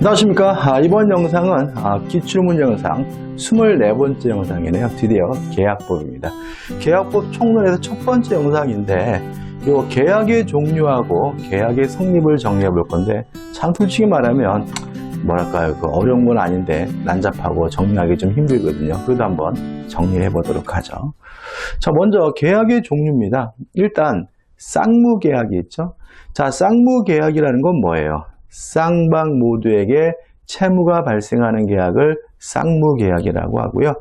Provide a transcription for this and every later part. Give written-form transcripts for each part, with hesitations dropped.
안녕하십니까. 이번 영상은 기출문제 영상 24번째 영상이네요. 드디어 계약법입니다. 계약법 총론에서 첫 번째 영상인데 이 계약의 종류하고 계약의 성립을 정리해 볼 건데, 참 솔직히 말하면 뭐랄까요, 어려운 건 아닌데 난잡하고 정리하기 좀 힘들거든요. 그래도 한번 정리해 보도록 하죠. 자, 먼저 계약의 종류입니다. 일단 쌍무계약이 있죠. 자, 쌍무계약이라는 건 뭐예요? 쌍방 모두에게 채무가 발생하는 계약을 쌍무계약이라고 하고요.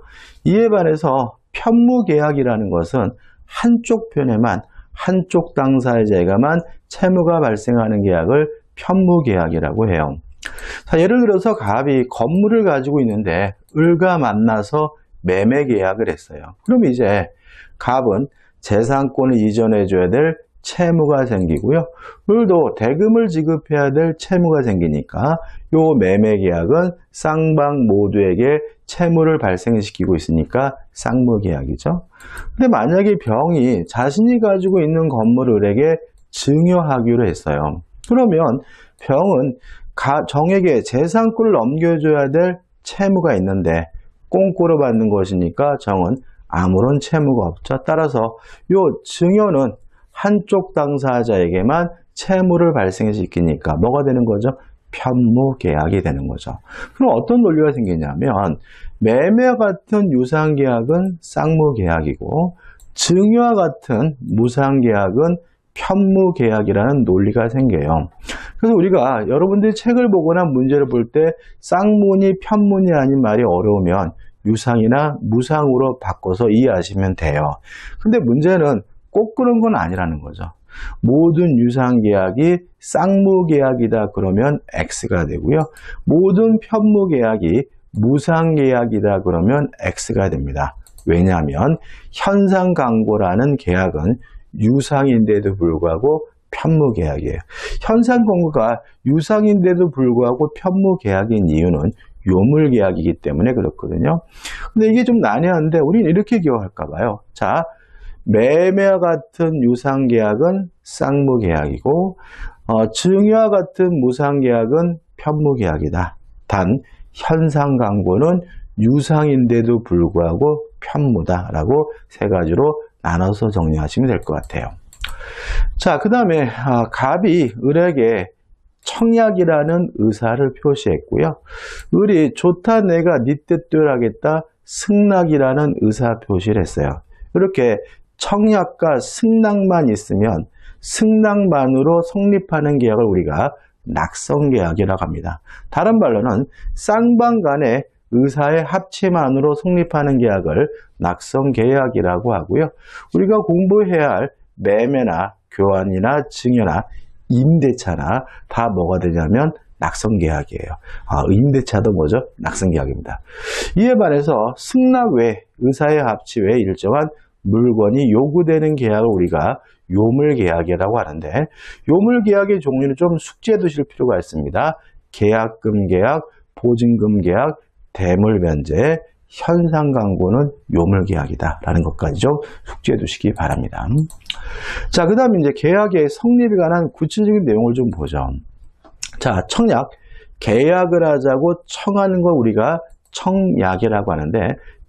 이에 반해서 편무계약이라는 것은 한쪽 편에만, 한쪽 당사자에게만 채무가 발생하는 계약을 편무계약이라고 해요. 자, 예를 들어서 갑이 건물을 가지고 있는데 을과 만나서 매매계약을 했어요. 그럼 이제 갑은 재산권을 이전해 줘야 될 채무가 생기고요. 을도 대금을 지급해야 될 채무가 생기니까 요 매매계약은 쌍방 모두에게 채무를 발생시키고 있으니까 쌍무계약이죠. 근데 만약에 병이 자신이 가지고 있는 건물을 을에게 증여하기로 했어요. 그러면 병은 정에게 재산권을 넘겨줘야 될 채무가 있는데 꽁꼬로 받는 것이니까 정은 아무런 채무가 없죠. 따라서 요 증여는 한쪽 당사자에게만 채무를 발생시키니까 뭐가 되는 거죠? 편무계약이 되는 거죠. 그럼 어떤 논리가 생기냐면 매매와 같은 유상계약은 쌍무계약이고 증여와 같은 무상계약은 편무계약이라는 논리가 생겨요. 그래서 우리가 여러분들이 책을 보거나 문제를 볼 때 쌍무니 편무니 아닌 말이 어려우면 유상이나 무상으로 바꿔서 이해하시면 돼요. 근데 문제는 꼭 그런 건 아니라는 거죠. 모든 유상계약이 쌍무계약이다 그러면 X가 되고요. 모든 편무계약이 무상계약이다 그러면 X가 됩니다. 왜냐하면 현상광고라는 계약은 유상인데도 불구하고 편무계약이에요. 현상광고가 유상인데도 불구하고 편무계약인 이유는 요물계약이기 때문에 그렇거든요. 근데 이게 좀 난해한데 우리는 이렇게 기억할까 봐요. 자, 매매와 같은 유상계약은 쌍무계약이고 증여와 같은 무상계약은 편무계약이다. 단 현상광고는 유상인데도 불구하고 편무다라고 세 가지로 나눠서 정리하시면 될 것 같아요. 자, 그 다음에 갑이 을에게 청약이라는 의사를 표시했고요. 을이 좋다 내가 네 뜻대로 하겠다 승낙이라는 의사 표시를 했어요. 이렇게 청약과 승낙만 있으면 승낙만으로 성립하는 계약을 우리가 낙성계약이라고 합니다. 다른 말로는 쌍방 간의 의사의 합치만으로 성립하는 계약을 낙성계약이라고 하고요. 우리가 공부해야 할 매매나 교환이나 증여나 임대차나 다 뭐가 되냐면 낙성계약이에요. 임대차도 뭐죠? 낙성계약입니다. 이에 반해서 승낙 외, 의사의 합치 외 일정한 물건이 요구되는 계약을 우리가 요물계약이라고 하는데, 요물계약의 종류는 좀 숙지해 두실 필요가 있습니다. 계약금 계약, 보증금 계약, 대물변제, 현상광고는 요물계약이다라는 것까지 좀 숙지해 두시기 바랍니다. 자, 그 다음에 이제 계약의 성립에 관한 구체적인 내용을 좀 보죠. 자, 청약, 계약을 하자고 청하는 걸 우리가 청약이라고 하는데,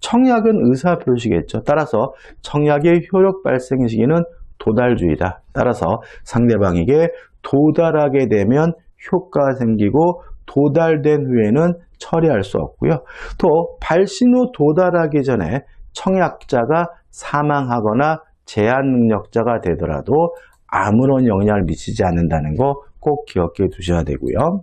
청약은 의사표시겠죠. 따라서 청약의 효력 발생 시기는 도달주의다. 따라서 상대방에게 도달하게 되면 효과가 생기고 도달된 후에는 처리할 수 없고요. 또 발신 후 도달하기 전에 청약자가 사망하거나 제한 능력자가 되더라도 아무런 영향을 미치지 않는다는 거 꼭 기억해 두셔야 되고요.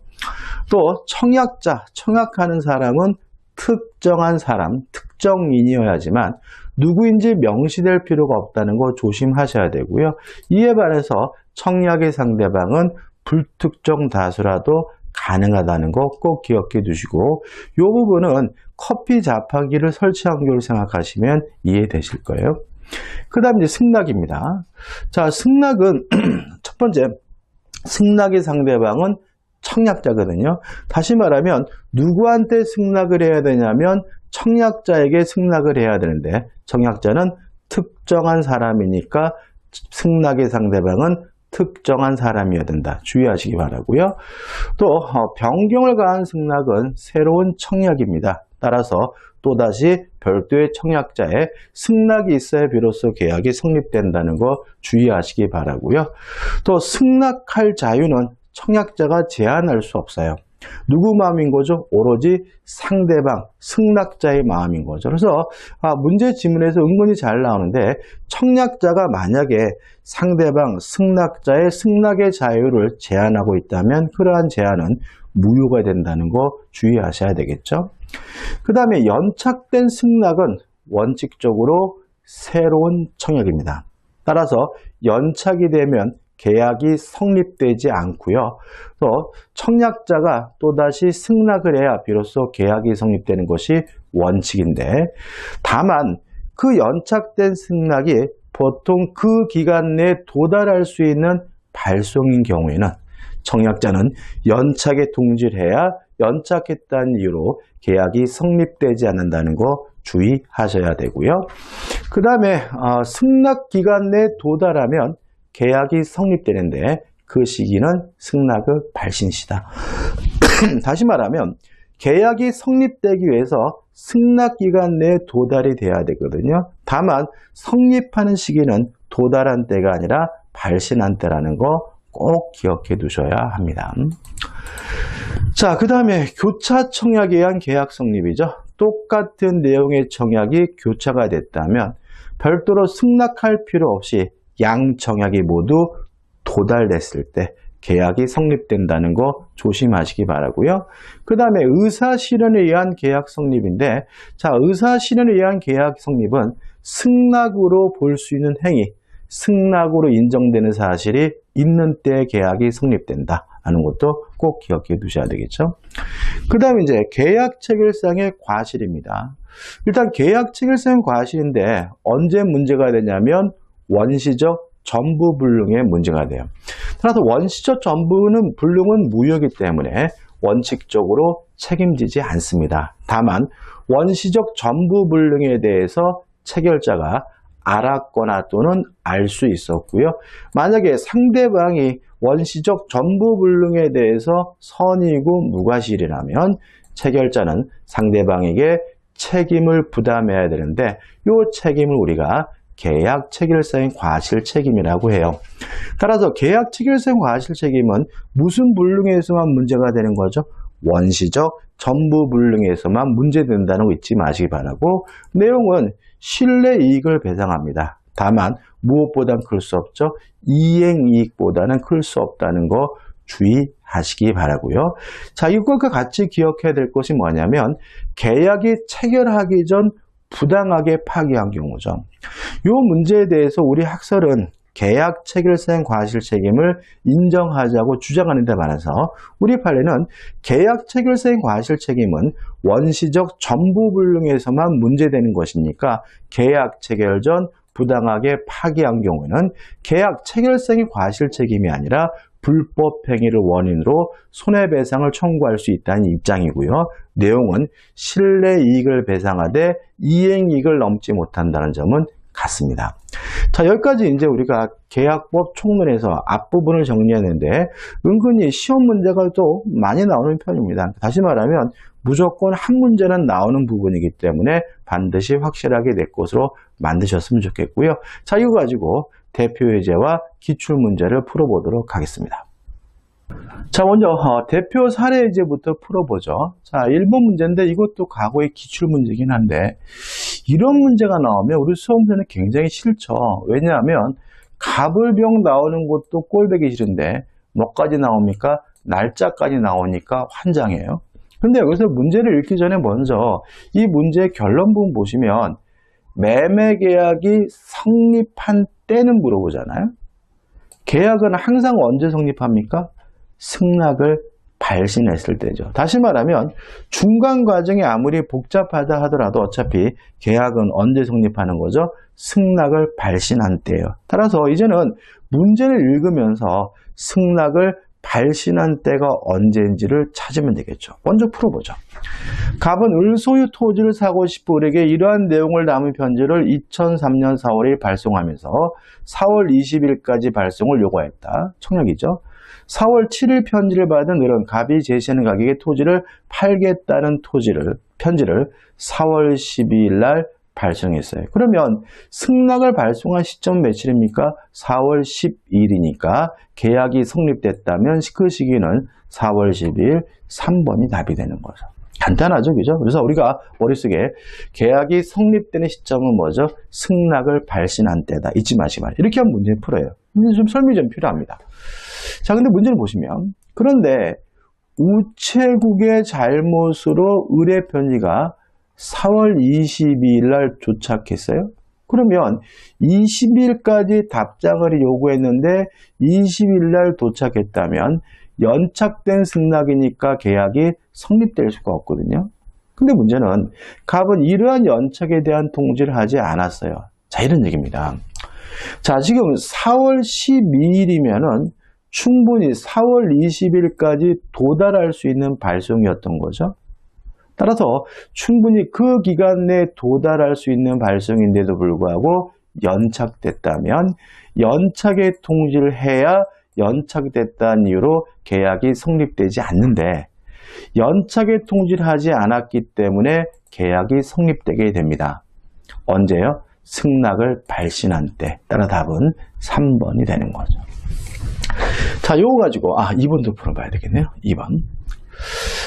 또 청약자, 청약하는 사람은 특정한 사람, 특정인이어야지만 누구인지 명시될 필요가 없다는 거 조심하셔야 되고요. 이에 반해서 청약의 상대방은 불특정 다수라도 가능하다는 거 꼭 기억해 두시고, 이 부분은 커피 자판기를 설치한 경우를 생각하시면 이해되실 거예요. 그 다음 이제 승낙입니다. 자, 승낙은 첫 번째, 승낙의 상대방은 청약자거든요. 다시 말하면 누구한테 승낙을 해야 되냐면 청약자에게 승낙을 해야 되는데, 청약자는 특정한 사람이니까 승낙의 상대방은 특정한 사람이어야 된다. 주의하시기 바라고요. 또 변경을 가한 승낙은 새로운 청약입니다. 따라서 또다시 별도의 청약자의 승낙이 있어야 비로소 계약이 성립된다는 거 주의하시기 바라고요. 또 승낙할 자유는 청약자가 제한할 수 없어요. 누구 마음인 거죠? 오로지 상대방, 승낙자의 마음인 거죠. 그래서 문제 지문에서 은근히 잘 나오는데 청약자가 만약에 상대방, 승낙자의 승낙의 자유를 제한하고 있다면 그러한 제한은 무효가 된다는 거 주의하셔야 되겠죠. 그 다음에 연착된 승낙은 원칙적으로 새로운 청약입니다. 따라서 연착이 되면 계약이 성립되지 않고요. 또 청약자가 또다시 승낙을 해야 비로소 계약이 성립되는 것이 원칙인데 다만 그 연착된 승낙이 보통 그 기간 내에 도달할 수 있는 발송인 경우에는 청약자는 연착에 동질해야 연착했다는 이유로 계약이 성립되지 않는다는 거 주의하셔야 되고요. 그 다음에 승낙 기간 내에 도달하면 계약이 성립되는데 그 시기는 승낙의 발신시다. 다시 말하면 계약이 성립되기 위해서 승낙 기간 내에 도달이 돼야 되거든요. 다만 성립하는 시기는 도달한 때가 아니라 발신한 때라는 거 꼭 기억해 두셔야 합니다. 자, 그 다음에 교차 청약에 의한 계약 성립이죠. 똑같은 내용의 청약이 교차가 됐다면 별도로 승낙할 필요 없이 양 청약이 모두 도달됐을 때 계약이 성립된다는 거 조심하시기 바라고요. 그 다음에 의사실현에 의한 계약 성립인데 자, 의사실현에 의한 계약 성립은 승낙으로 볼 수 있는 행위, 승낙으로 인정되는 사실이 있는 때 계약이 성립된다 하는 것도 꼭 기억해 두셔야 되겠죠. 그 다음에 이제 계약 체결상의 과실입니다. 일단 계약 체결상의 과실인데 언제 문제가 되냐면 원시적 전부 불능의 문제가 돼요. 따라서 원시적 불능은 무효이기 때문에 원칙적으로 책임지지 않습니다. 다만 원시적 전부 불능에 대해서 체결자가 알았거나 또는 알 수 있었고요. 만약에 상대방이 원시적 전부 불능에 대해서 선이고 무과실이라면 체결자는 상대방에게 책임을 부담해야 되는데 이 책임을 우리가 계약 체결사인 과실 책임이라고 해요. 따라서 계약 체결사인 과실 책임은 무슨 불능에서만 문제가 되는 거죠? 원시적 전부 불능에서만 문제된다는 거 잊지 마시기 바라고 내용은 신뢰 이익을 배상합니다. 다만 무엇보단 클 수 없죠. 이행이익보다는 클 수 없다는 거 주의하시기 바라고요. 자, 이것과 같이 기억해야 될 것이 뭐냐면 계약이 체결하기 전 부당하게 파기한 경우죠. 이 문제에 대해서 우리 학설은 계약 체결사인 과실 책임을 인정하자고 주장하는 데 반해서 우리 판례는 계약 체결사인 과실 책임은 원시적 전부 불능에서만 문제되는 것이니까 계약 체결 전 부당하게 파기한 경우에는 계약 체결상의 과실 책임이 아니라 불법 행위를 원인으로 손해배상을 청구할 수 있다는 입장이고요. 내용은 신뢰 이익을 배상하되 이행이익을 넘지 못한다는 점은 같습니다. 자, 여기까지 이제 우리가 계약법 총론에서 앞부분을 정리했는데 은근히 시험 문제가 또 많이 나오는 편입니다. 다시 말하면 무조건 한 문제는 나오는 부분이기 때문에 반드시 확실하게 내 것으로 만드셨으면 좋겠고요. 자, 이거 가지고 대표 예제와 기출 문제를 풀어보도록 하겠습니다. 자, 먼저 대표 사례 예제부터 풀어보죠. 자, 1번 문제인데 이것도 과거의 기출 문제긴 한데 이런 문제가 나오면 우리 수험생은 굉장히 싫죠. 왜냐하면 갑을병 나오는 것도 꼴보기 싫은데 뭐까지 나옵니까? 날짜까지 나오니까 환장해요. 근데 여기서 문제를 읽기 전에 먼저 이 문제의 결론 부분 보시면 매매계약이 성립한 때는 물어보잖아요. 계약은 항상 언제 성립합니까? 승낙을 발신했을 때죠. 다시 말하면 중간 과정이 아무리 복잡하다 하더라도 어차피 계약은 언제 성립하는 거죠? 승낙을 발신한 때예요. 따라서 이제는 문제를 읽으면서 승낙을 발신한 때가 언제인지를 찾으면 되겠죠. 먼저 풀어보죠. 갑은 을 소유 토지를 사고 싶은 을에게 이러한 내용을 담은 편지를 2003년 4월에 발송하면서 4월 20일까지 발송을 요구하였다. 청약이죠. 4월 7일 편지를 받은 을은 갑이 제시하는 가격의 토지를 팔겠다는 편지를 4월 12일 날 발송했어요. 그러면 승낙을 발송한 시점 며칠입니까? 4월 12일이니까 계약이 성립됐다면 그 시기는 4월 12일 3번이 답이 되는 거죠. 간단하죠, 그죠? 그래서 우리가 머릿속에 계약이 성립되는 시점은 뭐죠? 승낙을 발신한 때다. 잊지 마시기 바랍니다. 이렇게 하면 문제 풀어요. 문제 좀 설명이 좀 필요합니다. 자, 근데 문제를 보시면, 그런데 우체국의 잘못으로 의뢰 편지가 4월 22일 날 도착했어요. 그러면 20일까지 답장을 요구했는데 20일 날 도착했다면 연착된 승낙이니까 계약이 성립될 수가 없거든요. 근데 문제는 갑은 이러한 연착에 대한 통지를 하지 않았어요. 자, 이런 얘기입니다. 자, 지금 4월 12일이면은 충분히 4월 20일까지 도달할 수 있는 발송이었던 거죠. 따라서 충분히 그 기간 내에 도달할 수 있는 발송인데도 불구하고 연착됐다면 연착의 통지를 해야 연착됐다는 이유로 계약이 성립되지 않는데 연착의 통지를 하지 않았기 때문에 계약이 성립되게 됩니다. 언제요? 승낙을 발신한 때. 따라 답은 3번이 되는 거죠. 자, 요거 가지고 2번도 풀어봐야 되겠네요. 2번.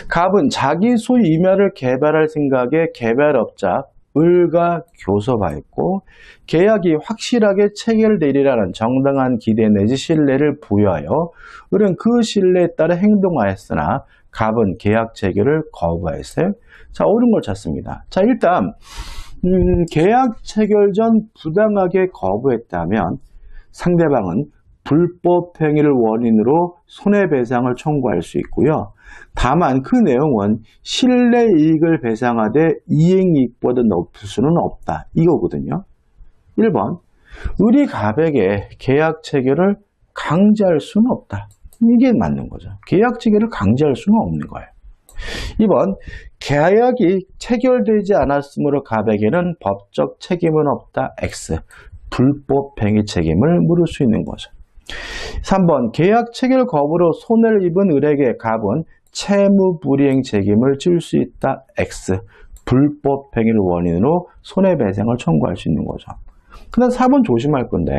갑은 자기 소유 임야를 개발할 생각에 개발업자 을과 교섭하였고 계약이 확실하게 체결되리라는 정당한 기대 내지 신뢰를 부여하여 을은 그 신뢰에 따라 행동하였으나 갑은 계약 체결을 거부하였어요. 자, 옳은 걸 찾습니다. 자, 일단 계약 체결 전 부당하게 거부했다면 상대방은 불법 행위를 원인으로 손해배상을 청구할 수 있고요. 다만 그 내용은 신뢰이익을 배상하되 이행이익보다 높을 수는 없다. 이거거든요. 1번, 을이 갑에게 계약 체결을 강제할 수는 없다. 이게 맞는 거죠. 계약 체결을 강제할 수는 없는 거예요. 2번, 계약이 체결되지 않았으므로 갑에게는 법적 책임은 없다. X, 불법 행위 책임을 물을 수 있는 거죠. 3번, 계약 체결 거부로 손해를 입은 을에게 갑은 채무 불이행 책임을 질 수 있다. X, 불법 행위를 원인으로 손해배상을 청구할 수 있는 거죠. 그다음 4번 조심할 건데,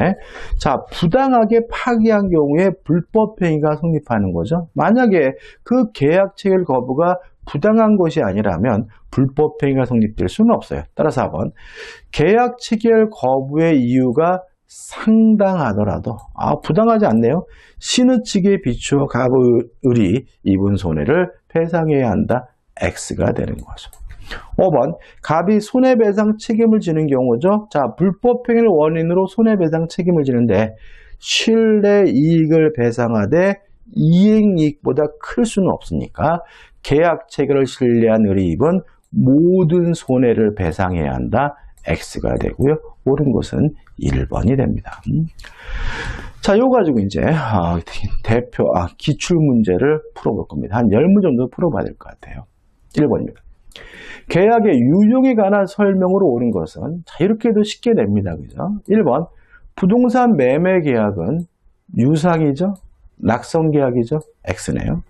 자, 부당하게 파기한 경우에 불법 행위가 성립하는 거죠. 만약에 그 계약 체결 거부가 부당한 것이 아니라면 불법 행위가 성립될 수는 없어요. 따라서 4번, 계약 체결 거부의 이유가 상당하더라도 부당하지 않네요. 신의 비추어 갑을이 입은 손해를 배상해야 한다. X가 되는 거죠. 5번, 갑이 손해배상 책임을 지는 경우죠. 자, 불법 행위를 원인으로 손해배상 책임을 지는데 신뢰 이익을 배상하되 이행이익보다 클 수는 없으니까 계약 체결을 신뢰한 을이 입은 모든 손해를 배상해야 한다. X가 되고요. 옳은 것은 1번이 됩니다. 자, 요거 가지고 이제 기출 문제를 풀어볼 겁니다. 한 10문 정도 풀어봐야 될 것 같아요. 1번입니다. 계약의 유용에 관한 설명으로 옳은 것은 자, 이렇게도 쉽게 냅니다. 그죠? 1번, 부동산 매매 계약은 유상이죠? 낙성 계약이죠? X네요.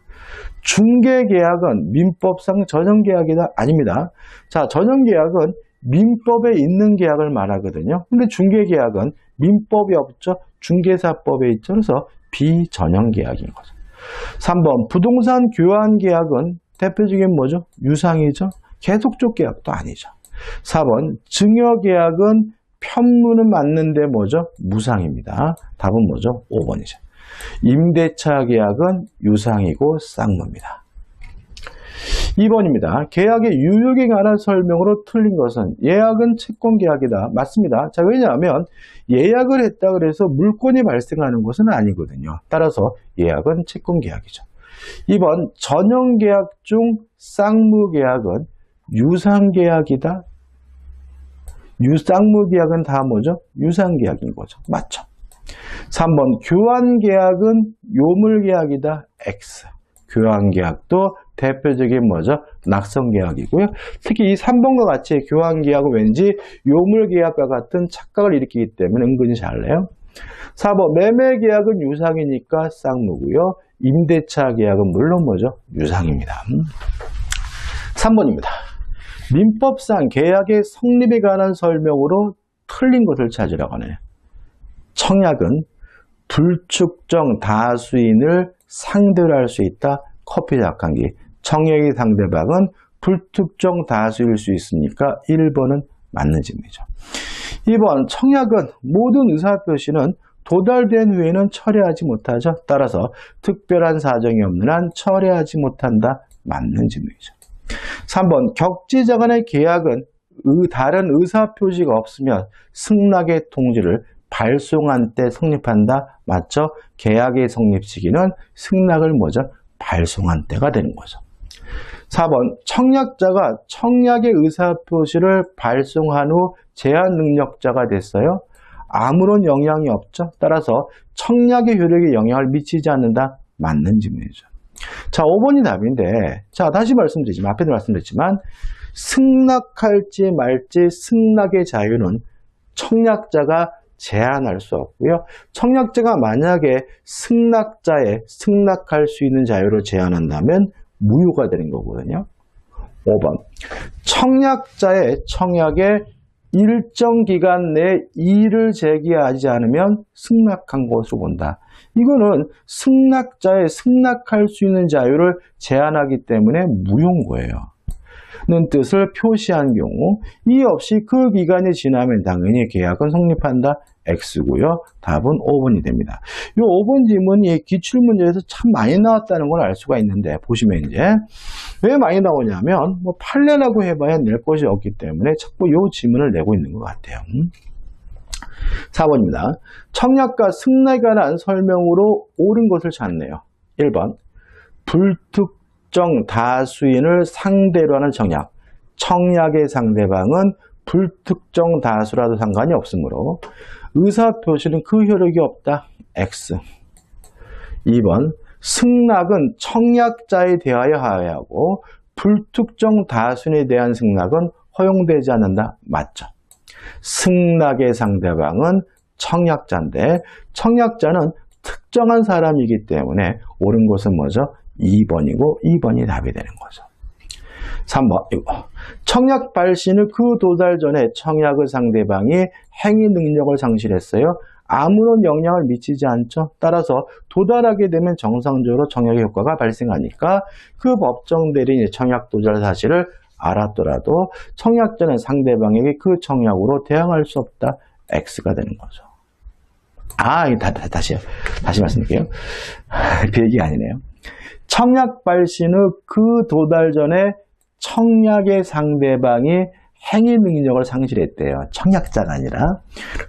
중개 계약은 민법상 전형 계약이다? 아닙니다. 자, 전형 계약은 민법에 있는 계약을 말하거든요. 근데 중개계약은 민법이 없죠. 중개사법에 있죠. 그래서 비전형 계약인 거죠. 3번, 부동산 교환 계약은 대표적인 뭐죠? 유상이죠. 계속적 계약도 아니죠. 4번, 증여 계약은 편무는 맞는데 뭐죠? 무상입니다. 답은 뭐죠? 5번이죠. 임대차 계약은 유상이고 쌍무입니다. 2번입니다. 계약의 유효에 관한 설명으로 틀린 것은 예약은 채권 계약이다. 맞습니다. 자, 왜냐하면 예약을 했다 그래서 물권이 발생하는 것은 아니거든요. 따라서 예약은 채권 계약이죠. 2번, 전형 계약 중 쌍무 계약은 유상 계약이다. 쌍무 계약은 다 뭐죠? 유상 계약인 거죠. 맞죠? 3번 교환계약은 요물계약이다. X. 교환계약도 대표적인 뭐죠? 낙성계약이고요. 특히 이 3번과 같이 교환계약은 왠지 요물계약과 같은 착각을 일으키기 때문에 은근히 잘해요. 4번 매매계약은 유상이니까 쌍무고요. 임대차 계약은 물론 뭐죠? 유상입니다. 3번입니다. 민법상 계약의 성립에 관한 설명으로 틀린 것을 찾으라고 하네요. 청약은 불특정 다수인을 상대로 할 수 있다. 커피 자판기. 청약의 상대방은 불특정 다수일 수 있으니까 1번은 맞는 질문이죠. 2번 청약은 모든 의사표시는 도달된 후에는 철회하지 못하죠. 따라서 특별한 사정이 없는 한 철회하지 못한다. 맞는 질문이죠. 3번 격지자 간의 계약은 다른 의사표시가 없으면 승낙의 통지를 발송한 때 성립한다. 맞죠? 계약의 성립 시기는 승낙을 뭐죠? 발송한 때가 되는 거죠. 4번 청약자가 청약의 의사표시를 발송한 후 제한 능력자가 됐어요. 아무런 영향이 없죠. 따라서 청약의 효력에 영향을 미치지 않는다. 맞는 질문이죠. 자, 5번이 답인데, 자, 다시 말씀드리지만, 앞에도 말씀드렸지만, 승낙할지 말지 승낙의 자유는 청약자가 제한할 수 없고요. 청약자가 만약에 승낙할 수 있는 자유를 제한한다면 무효가 되는 거거든요. 5번. 청약자의 청약에 일정 기간 내에 이의를 제기하지 않으면 승낙한 것으로 본다. 이거는 승낙자의 승낙할 수 있는 자유를 제한하기 때문에 무효인 거예요. 는 뜻을 표시한 경우 이의 없이 그 기간이 지나면 당연히 계약은 성립한다. X고요. 답은 5번이 됩니다. 이 5번 지문이 기출문제에서 참 많이 나왔다는 걸 알 수가 있는데 보시면 이제 왜 많이 나오냐면 뭐 판례라고 해봐야 낼 것이 없기 때문에 자꾸 이 지문을 내고 있는 것 같아요. 4번입니다. 청약과 승낙에 관한 설명으로 옳은 것을 찾네요. 1번 불특정 다수인을 상대로 하는 청약. 청약의 상대방은 불특정 다수라도 상관이 없으므로 의사표시는 그 효력이 없다. X. 2번 승낙은 청약자에 대하여 하여하고 불특정 다수인에 대한 승낙은 허용되지 않는다. 맞죠? 승낙의 상대방은 청약자인데 청약자는 특정한 사람이기 때문에 옳은 것은 뭐죠? 2번이고 2번이 답이 되는 거죠. 3번 이거 청약 발신 후 그 도달 전에 청약의 상대방이 행위 능력을 상실했어요. 아무런 영향을 미치지 않죠. 따라서 도달하게 되면 정상적으로 청약의 효과가 발생하니까 그 법정 대리인이 청약 도달 사실을 알았더라도 청약자는 상대방에게 그 청약으로 대항할 수 없다. X가 되는 거죠. 다시 말씀드릴게요. 그 얘기가 아니네요. 청약 발신 후 그 도달 전에 청약의 상대방이 행위 능력을 상실했대요. 청약자가 아니라.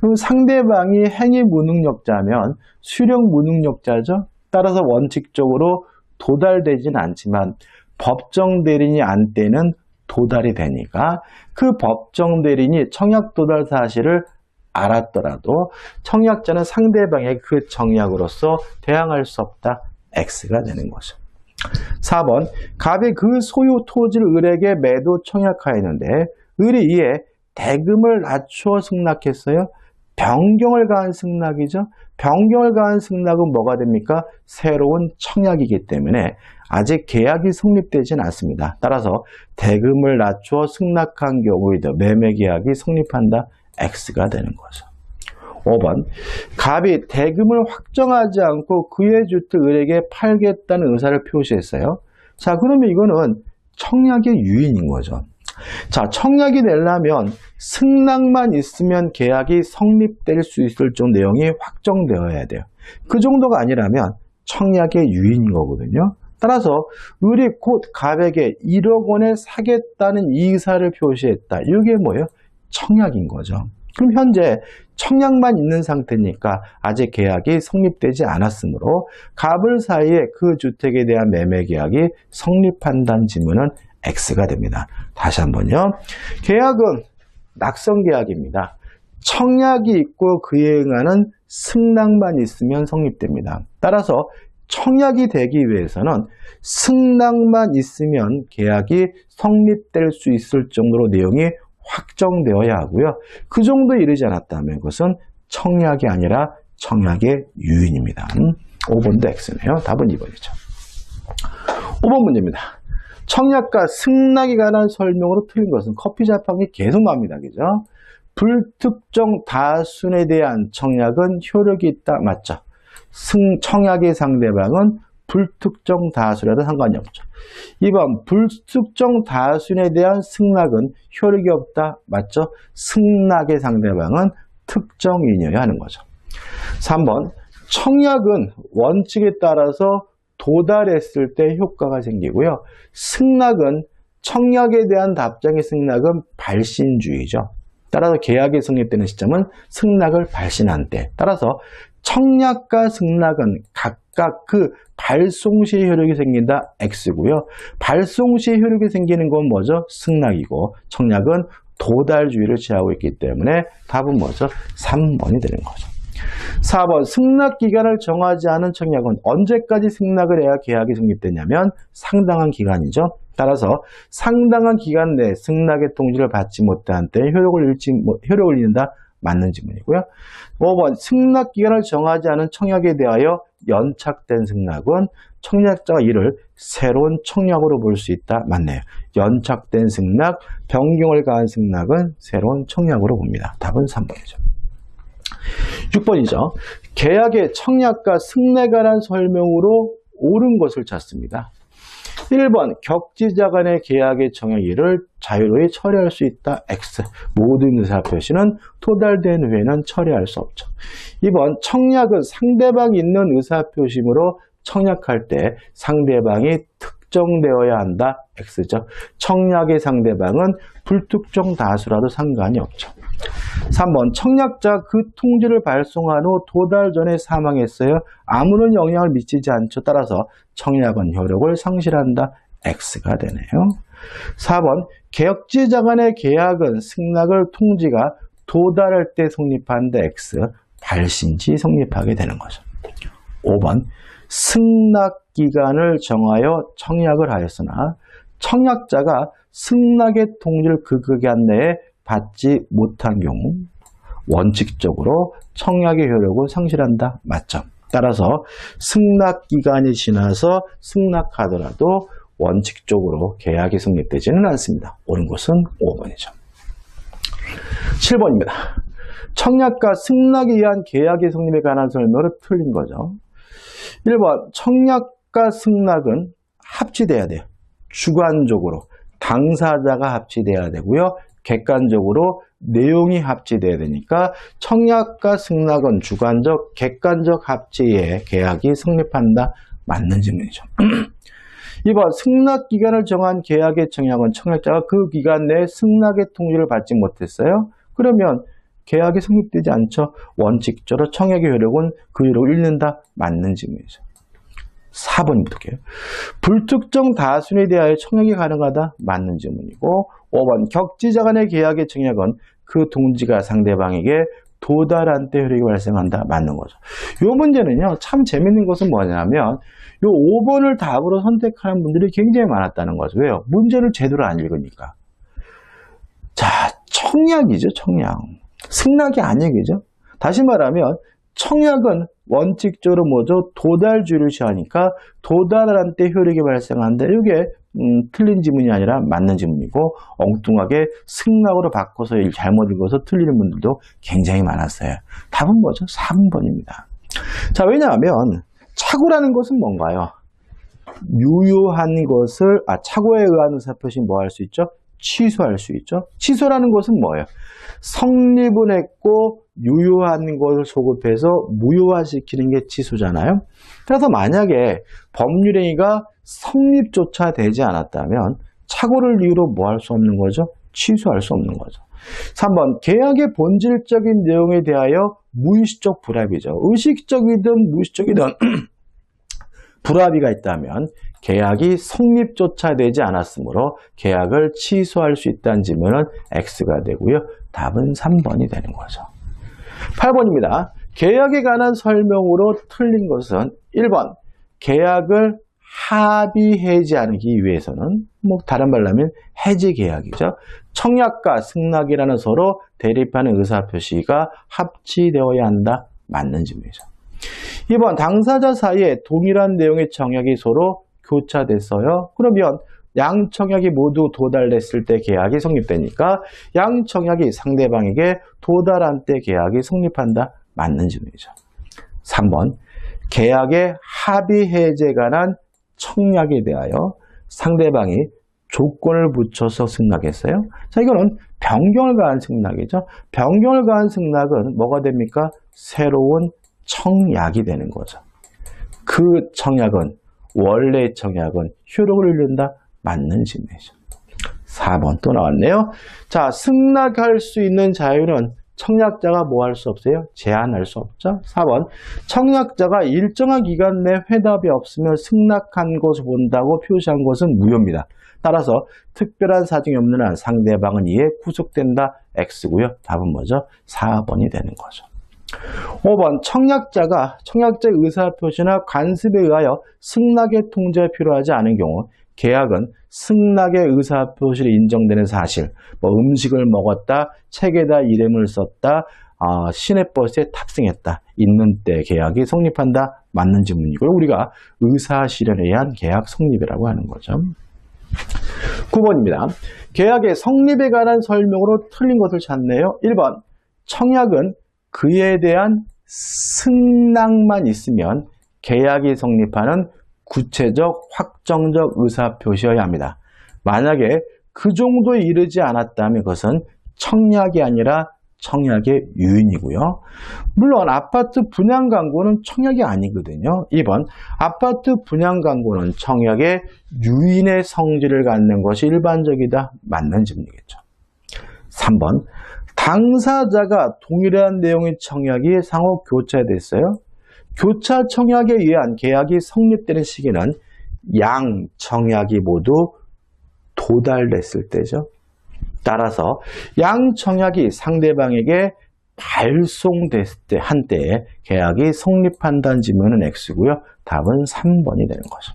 그럼 상대방이 행위 무능력자면 수령 무능력자죠. 따라서 원칙적으로 도달되지는 않지만 법정 대리인이 안 때는 도달이 되니까 그 법정 대리인이 청약 도달 사실을 알았더라도 청약자는 상대방의 그 청약으로서 대항할 수 없다. X가 되는 거죠. 4번 갑이 그 소유 토지를 을에게 매도 청약하였는데 을이 이에 대금을 낮추어 승낙했어요. 변경을 가한 승낙이죠. 변경을 가한 승낙은 뭐가 됩니까? 새로운 청약이기 때문에 아직 계약이 성립되지는 않습니다. 따라서 대금을 낮추어 승낙한 경우에도 매매계약이 성립한다. X가 되는 거죠. 5번 갑이 대금을 확정하지 않고 그의 주택 을에게 팔겠다는 의사를 표시했어요. 자, 그러면 이거는 청약의 유인인 거죠. 자, 청약이 되려면 승낙만 있으면 계약이 성립될 수 있을 정도 내용이 확정되어야 돼요. 그 정도가 아니라면 청약의 유인인 거거든요. 따라서 을이 곧 갑에게 1억 원에 사겠다는 이 의사를 표시했다. 이게 뭐예요? 청약인 거죠. 그럼 현재 청약만 있는 상태니까 아직 계약이 성립되지 않았으므로 갑을 사이에 그 주택에 대한 매매 계약이 성립한다는 질문은 X가 됩니다. 다시 한번요. 계약은 낙성 계약입니다. 청약이 있고 그에 응하는 승낙만 있으면 성립됩니다. 따라서 청약이 되기 위해서는 승낙만 있으면 계약이 성립될 수 있을 정도로 내용이 확정되어야 하고요. 그 정도에 이르지 않았다면 그것은 청약이 아니라 청약의 유인입니다. 5번도 X네요. 답은 2번이죠. 5번 문제입니다. 청약과 승낙에 관한 설명으로 틀린 것은 커피 자판기 계속 나옵니다. 그죠? 불특정 다순에 대한 청약은 효력이 있다. 맞죠? 청약의 상대방은 불특정 다수라도 상관이 없죠. 2번 불특정 다순에 대한 승낙은 효력이 없다. 맞죠? 승낙의 상대방은 특정인이어야 하는 거죠. 3번 청약은 원칙에 따라서 도달했을 때 효과가 생기고요. 승낙은 청약에 대한 답장의 승낙은 발신주의죠. 따라서 계약이 성립되는 시점은 승낙을 발신한 때. 따라서 청약과 승낙은 각각 그 발송 시에 효력이 생긴다. X고요. 발송 시에 효력이 생기는 건 뭐죠? 승낙이고 청약은 도달주의를 취하고 있기 때문에 답은 뭐죠? 3번이 되는 거죠. 4번 승낙 기간을 정하지 않은 청약은 언제까지 승낙을 해야 계약이 성립되냐면 상당한 기간이죠. 따라서 상당한 기간 내에 승낙의 통지를 받지 못한 때 효력을 잃는다. 맞는 지문이고요. 5번 승낙 기간을 정하지 않은 청약에 대하여 연착된 승낙은 청약자가 이를 새로운 청약으로 볼 수 있다. 맞네요. 연착된 승낙, 변경을 가한 승낙은 새로운 청약으로 봅니다. 답은 3번이죠. 6번이죠. 계약의 청약과 승낙에 관한 설명으로 옳은 것을 찾습니다. 1번 격지자 간의 계약의 청약일을 자유로이 처리할 수 있다. X. 모든 의사표시는 도달된 후에는 처리할 수 없죠. 2번 청약은 상대방이 있는 의사표시므로 청약할 때 상대방이 특정되어야 한다. X죠. 청약의 상대방은 불특정 다수라도 상관이 없죠. 3번 청약자 그 통지를 발송한 후 도달 전에 사망했어요. 아무런 영향을 미치지 않죠. 따라서 청약은 효력을 상실한다. X가 되네요. 4번 격지자 간의 계약은 승낙을 통지가 도달할 때 성립한다. X. 발신지 성립하게 되는 거죠. 5번 승낙 기간을 정하여 청약을 하였으나 청약자가 승낙의 통지를 그 기간 내에 받지 못한 경우 원칙적으로 청약의 효력을 상실한다. 맞죠? 따라서 승낙 기간이 지나서 승낙하더라도 원칙적으로 계약이 성립되지는 않습니다. 옳은 것은 5번이죠. 7번입니다. 청약과 승낙에 의한 계약의 성립에 관한 설명으로 틀린 거죠. 1번 청약과 승낙은 합치돼야 돼요. 주관적으로 당사자가 합치돼야 되고요. 객관적으로 내용이 합치돼야 되니까 청약과 승낙은 주관적, 객관적 합치에 계약이 성립한다. 맞는 질문이죠. 2번 승낙 기간을 정한 계약의 청약은 청약자가 그 기간 내에 승낙의 통지를 받지 못했어요. 그러면 계약이 성립되지 않죠. 원칙적으로 청약의 효력은 그 효력을 잃는다. 맞는 질문이죠. 4번 볼게요. 불특정 다순에 대하여 청약이 가능하다. 맞는 질문이고 5번 격지자 간의 계약의 청약은 그 통지가 상대방에게 도달한 때 효력이 발생한다. 맞는 거죠. 이 문제는요. 참 재밌는 것은 뭐냐면 이 5번을 답으로 선택하는 분들이 굉장히 많았다는 거죠. 왜요? 문제를 제대로 안 읽으니까. 자, 청약이죠. 청약. 승낙이 아니에요. 그죠? 다시 말하면 청약은 원칙적으로 뭐죠? 도달주의를 취하니까 도달한 때 효력이 발생한다. 이게 틀린 지문이 아니라 맞는 지문이고 엉뚱하게 승낙으로 바꿔서 잘못 읽어서 틀리는 분들도 굉장히 많았어요. 답은 뭐죠? 3번입니다. 자, 왜냐하면 착오라는 것은 뭔가요? 유효한 것을 착오에 의한 의사표시 뭐 할 수 있죠? 취소할 수 있죠. 취소라는 것은 뭐예요? 성립은 했고 유효한 것을 소급해서 무효화시키는 게 취소잖아요. 그래서 만약에 법률행위가 성립조차 되지 않았다면 착오를 이유로 뭐 할 수 없는 거죠? 취소할 수 없는 거죠. 3번 계약의 본질적인 내용에 대하여 무의식적 불합의죠. 의식적이든 무의식적이든 불합의가 있다면 계약이 성립조차 되지 않았으므로 계약을 취소할 수 있다는 질문은 X가 되고요. 답은 3번이 되는 거죠. 8번입니다. 계약에 관한 설명으로 틀린 것은 1번 계약을 합의 해지하기 위해서는 다른 말로 하면 해지 계약이죠. 청약과 승낙이라는 서로 대립하는 의사표시가 합치되어야 한다. 맞는 질문이죠. 2번 당사자 사이에 동일한 내용의 청약이 서로 교차됐어요. 그러면 양 청약이 모두 도달했을 때 계약이 성립되니까 양 청약이 상대방에게 도달한 때 계약이 성립한다. 맞는 질문이죠. 3번 계약의 합의 해제에 관한 청약에 대하여 상대방이 조건을 붙여서 승낙했어요. 자, 이거는 변경을 가한 승낙이죠. 변경을 가한 승낙은 뭐가 됩니까? 새로운 청약이 되는 거죠. 그 청약은 원래 청약은 효력을 잃는다. 맞는 질문이죠. 4번 또 나왔네요. 자, 승낙할 수 있는 자유는 청약자가 뭐 할 수 없어요? 제한할 수 없죠. 4번 청약자가 일정한 기간 내 회답이 없으면 승낙한 것을 본다고 표시한 것은 무효입니다. 따라서 특별한 사정이 없는 한 상대방은 이에 구속된다. X고요. 답은 뭐죠? 4번이 되는 거죠. 5번 청약자의 의사표시나 관습에 의하여 승낙의 통지가 필요하지 않은 경우 계약은 승낙의 의사표시를 인정되는 사실, 음식을 먹었다, 책에다 이름을 썼다, 시내버스에 탑승했다, 있는 때 계약이 성립한다. 맞는 질문이고요. 우리가 의사실현에 의한 계약 성립이라고 하는 거죠. 9번입니다. 계약의 성립에 관한 설명으로 틀린 것을 찾네요. 1번 청약은 그에 대한 승낙만 있으면 계약이 성립하는 구체적 확정적 의사표시여야 합니다. 만약에 그 정도에 이르지 않았다면 그것은 청약이 아니라 청약의 유인이고요. 물론 아파트 분양 광고는 청약이 아니거든요. 2번 아파트 분양 광고는 청약의 유인의 성질을 갖는 것이 일반적이다. 맞는 질문이겠죠. 3번 당사자가 동일한 내용의 청약이 상호 교차됐어요. 교차 청약에 의한 계약이 성립되는 시기는 양 청약이 모두 도달됐을 때죠. 따라서 양 청약이 상대방에게 발송됐을 때 한때에 계약이 성립한다는 질문은 X고요. 답은 3번이 되는 거죠.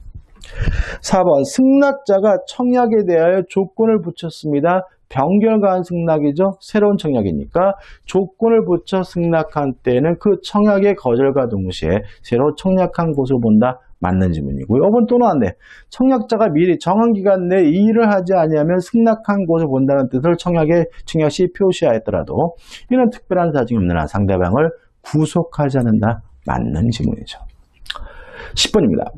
4번 승낙자가 청약에 대하여 조건을 붙였습니다. 변경을 가한 승낙이죠. 새로운 청약이니까 조건을 붙여 승낙한 때는 그 청약의 거절과 동시에 새로 청약한 곳을 본다. 맞는 질문이고요. 5번 또 나왔네. 청약자가 미리 정한 기간 내에 이 일을 하지 아니하면 승낙한 곳을 본다는 뜻을 청약시 표시하였더라도 이런 특별한 사정이 없는 한 상대방을 구속하지 않는다. 맞는 질문이죠. 10번입니다.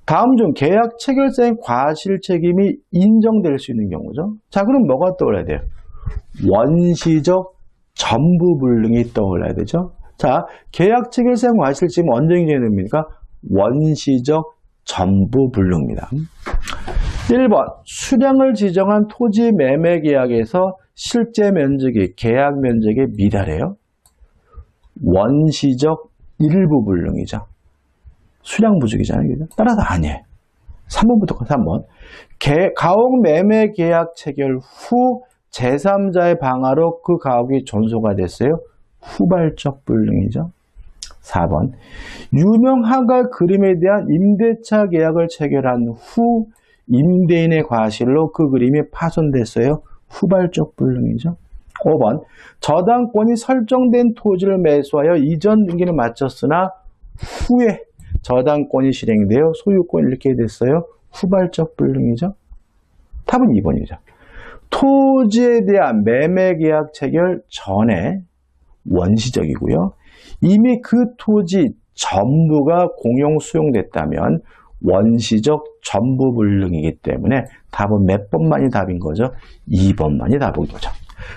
다음 중 계약 체결자의 과실 책임이 인정될 수 있는 경우죠. 자, 그럼 뭐가 떠올라야 돼요? 원시적 전부불능이 떠올라야 되죠. 자, 계약 체결자의 과실 책임은 언제 인정됩니까? 원시적 전부불능입니다. 1번 수량을 지정한 토지 매매 계약에서 실제 면적이 계약 면적에 미달해요. 원시적 일부 불능이죠. 수량 부족이잖아요. 그죠? 따라서 아니에요. 3번부터 3번. 가옥 매매 계약 체결 후 제3자의 방화로 그 가옥이 전소가 됐어요. 후발적 불능이죠. 4번. 유명 화가 그림에 대한 임대차 계약을 체결한 후 임대인의 과실로 그 그림이 파손됐어요. 후발적 불능이죠. 5번. 저당권이 설정된 토지를 매수하여 이전 등기를 마쳤으나 후에 저당권이 실행되어 소유권을 잃게 됐어요. 후발적 불능이죠. 답은 2번이죠. 토지에 대한 매매계약 체결 전에 원시적이고요. 이미 그 토지 전부가 공용 수용됐다면 원시적 전부불능이기 때문에 답은 몇 번만이 답인 거죠? 2번만이 답인 거죠.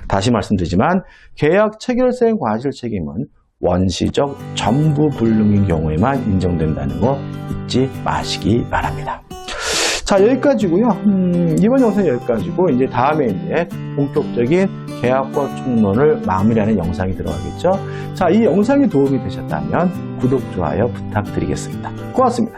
다시 말씀드리지만 계약 체결자의 과실 책임은 원시적 전부불능인 경우에만 인정된다는 거 잊지 마시기 바랍니다. 자, 여기까지고요. 이번 영상 여기까지고 이제 다음에 이제 본격적인 계약과 총론을 마무리하는 영상이 들어가겠죠. 자, 이 영상이 도움이 되셨다면 구독, 좋아요 부탁드리겠습니다. 고맙습니다.